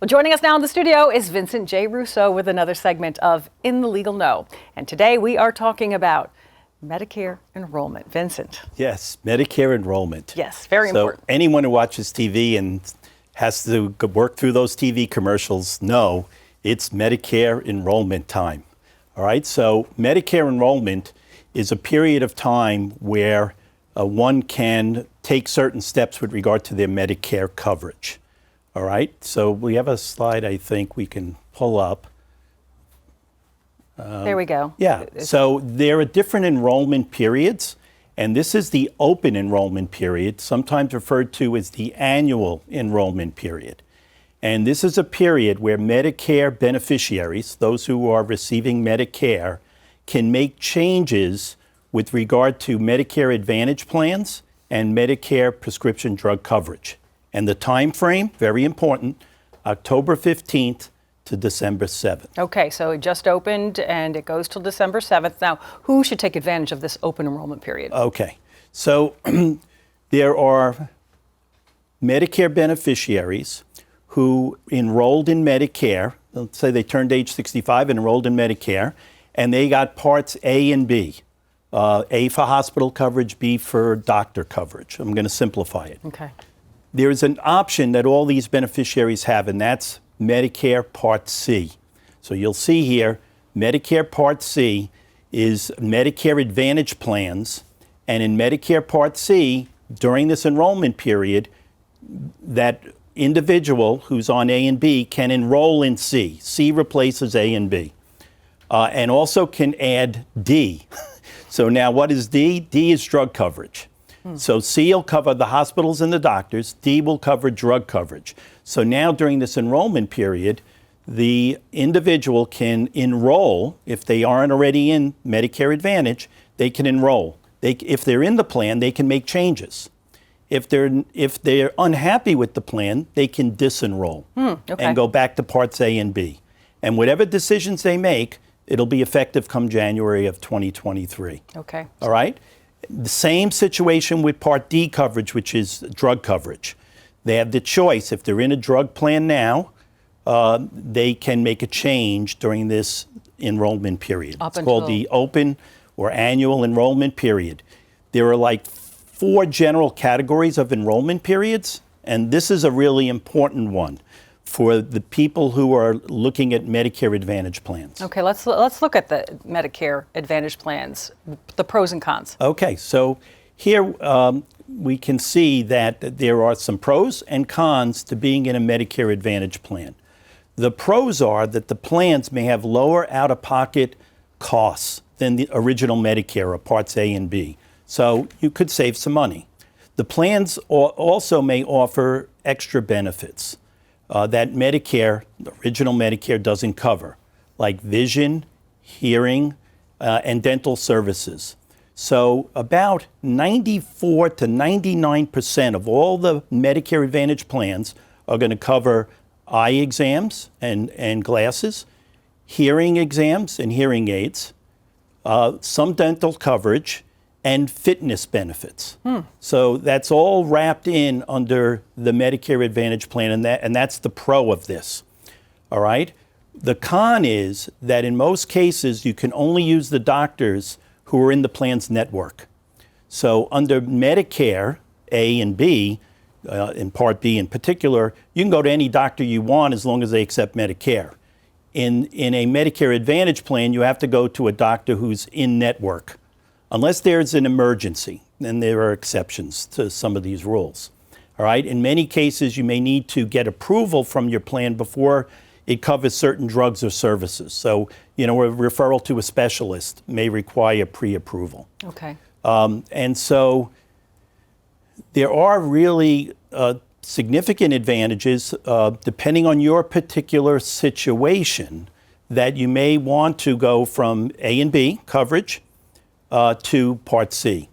Well, joining us now in the studio is Vincent J. Russo with another segment of In the Legal Know. And today we are talking about Medicare enrollment. Vincent. Yes, Medicare enrollment. Yes, very important. So anyone who watches TV and has to work through those TV commercials know it's Medicare enrollment time. All right, so Medicare enrollment is a period of time where one can take certain steps with regard to their Medicare coverage. All right, so we have a slide I think we can pull up. There we go. Yeah, so there are different enrollment periods, and this is the open enrollment period, sometimes referred to as the annual enrollment period. And this is a period where Medicare beneficiaries, those who are receiving Medicare, can make changes with regard to Medicare Advantage Plans and Medicare prescription drug coverage. And the time frame, very important, October 15th to December 7th. Okay, so it just opened and it goes till December 7th. Now, who should take advantage of this open enrollment period? Okay, so there are Medicare beneficiaries who enrolled in Medicare. Let's say they turned age 65 and enrolled in Medicare, and they got parts A and B. A for hospital coverage, B for doctor coverage. I'm going to simplify it. Okay. There's an option that all these beneficiaries have, and that's Medicare Part C. So you'll see here, Medicare Part C is Medicare Advantage Plans, and in Medicare Part C, during this enrollment period, that individual who's on A and B can enroll in C. C replaces A and B, and also can add D. So now what is D? D is drug coverage. So C will cover the hospitals and the doctors. D will cover drug coverage. So now during this enrollment period, the individual can enroll. If they aren't already in Medicare Advantage, they can enroll. If they're in the plan, they can make changes. If they're unhappy with the plan, they can disenroll and go back to Parts A and B. And whatever decisions they make, it'll be effective come January of 2023. Okay. All right? The same situation with Part D coverage, which is drug coverage. They have the choice. If they're in a drug plan now, they can make a change during this enrollment period. It's called the open or annual enrollment period. There are like 4 general categories of enrollment periods, and this is a really important one for the people who are looking at Medicare Advantage plans. Okay, let's look at the Medicare Advantage plans, the pros and cons. Okay, so here we can see that there are some pros and cons to being in a Medicare Advantage plan. The pros are that the plans may have lower out-of-pocket costs than the original Medicare or Parts A and B, so you could save some money. The plans also may offer extra benefits that Medicare, the original Medicare, doesn't cover, like vision, hearing, and dental services. So about 94 to 99% of all the Medicare Advantage plans are going to cover eye exams and glasses, hearing exams and hearing aids, some dental coverage, and fitness benefits. So that's all wrapped in under the Medicare Advantage plan, and that's the pro of this. All right? The con is that in most cases, you can only use the doctors who are in the plan's network. So under Medicare A and B, in Part B in particular, you can go to any doctor you want as long as they accept Medicare. In a Medicare Advantage plan, you have to go to a doctor who's in network, unless there's an emergency, and there are exceptions to some of these rules. All right, in many cases, you may need to get approval from your plan before it covers certain drugs or services. So, a referral to a specialist may require pre-approval. Okay. And so there are really significant advantages, depending on your particular situation, that you may want to go from A and B coverage to Part C.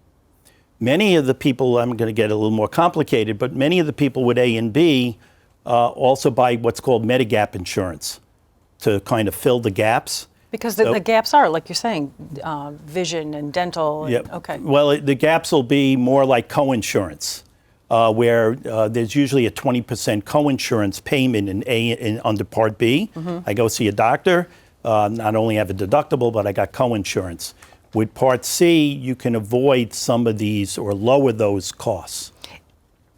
Many of the people, I'm going to get a little more complicated, but many of the people with A and B also buy what's called Medigap Insurance to kind of fill the gaps. Because the gaps are, like you're saying, vision and dental. Yep. Okay. Well, the gaps will be more like co-insurance. where there's usually a 20% coinsurance payment under Part B. I go see a doctor, not only have a deductible, but I got coinsurance. With Part C, you can avoid some of these or lower those costs.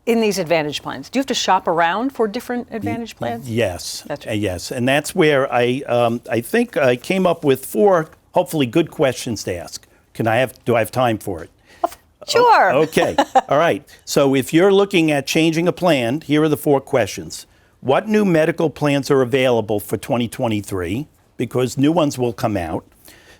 In these Advantage plans, do you have to shop around for different Advantage plans? Yes, That's right. yes, and that's where I think I came up with 4 hopefully good questions to ask. Do I have time for it? Sure. Okay. All right. So if you're looking at changing a plan, here are the 4 questions. What new medical plans are available for 2023? Because new ones will come out.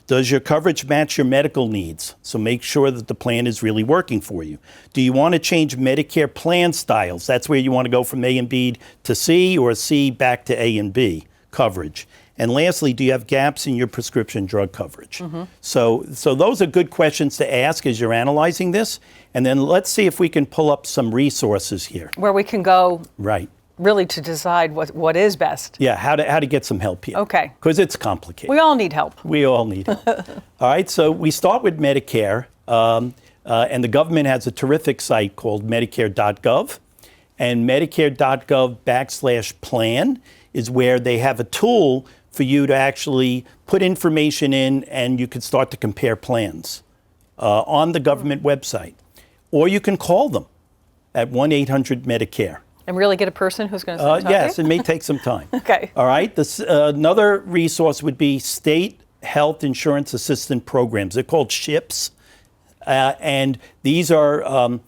Does your coverage match your medical needs? So make sure that the plan is really working for you. Do you want to change Medicare plan styles? That's where you want to go from A and B to C, or C back to A and B coverage. And lastly, do you have gaps in your prescription drug coverage? So those are good questions to ask as you're analyzing this. And then let's see if we can pull up some resources here. Where we can go Right. really to decide what is best. Yeah, how to get some help here. Okay. Because it's complicated. We all need help. We all need it. All right, so we start with Medicare, and the government has a terrific site called Medicare.gov, and Medicare.gov/plan is where they have a tool for you to actually put information in, and you can start to compare plans on the government website. Or you can call them at 1-800-MEDICARE. And really get a person who's going to talk Yes, to it you? may take some time. Okay. All right. Another resource would be state health insurance assistance programs. They're called SHIPs. And these are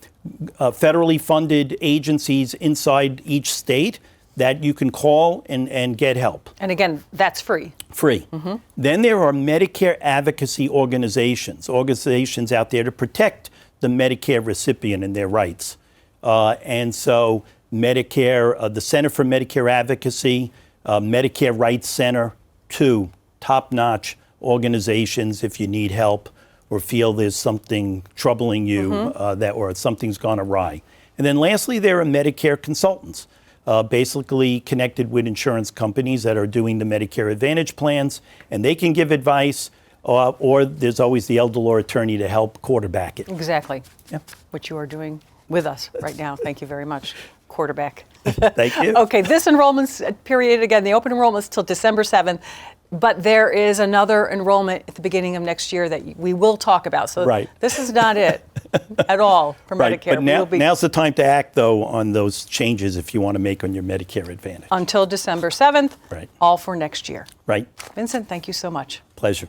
federally funded agencies inside each state that you can call and get help. And again, that's free. Free. Then there are Medicare advocacy organizations out there to protect the Medicare recipient and their rights. And so Medicare, the Center for Medicare Advocacy, Medicare Rights Center, 2 top-notch organizations if you need help or feel there's something troubling you or something's gone awry. And then lastly, there are Medicare consultants, basically connected with insurance companies that are doing the Medicare Advantage plans, and they can give advice, or there's always the elder law attorney to help quarterback it. Exactly. Yeah. Which you are doing with us right now. Thank you very much, quarterback. Thank you. Okay, this enrollment period, again, the open enrollment is till December 7th, but there is another enrollment at the beginning of next year that we will talk about. So Right. This is not it at all for Right, Medicare. but now's the time to act, though, on those changes if you want to make on your Medicare Advantage. Until December 7th, Right. all for next year. Right? Vincent, thank you so much. Pleasure.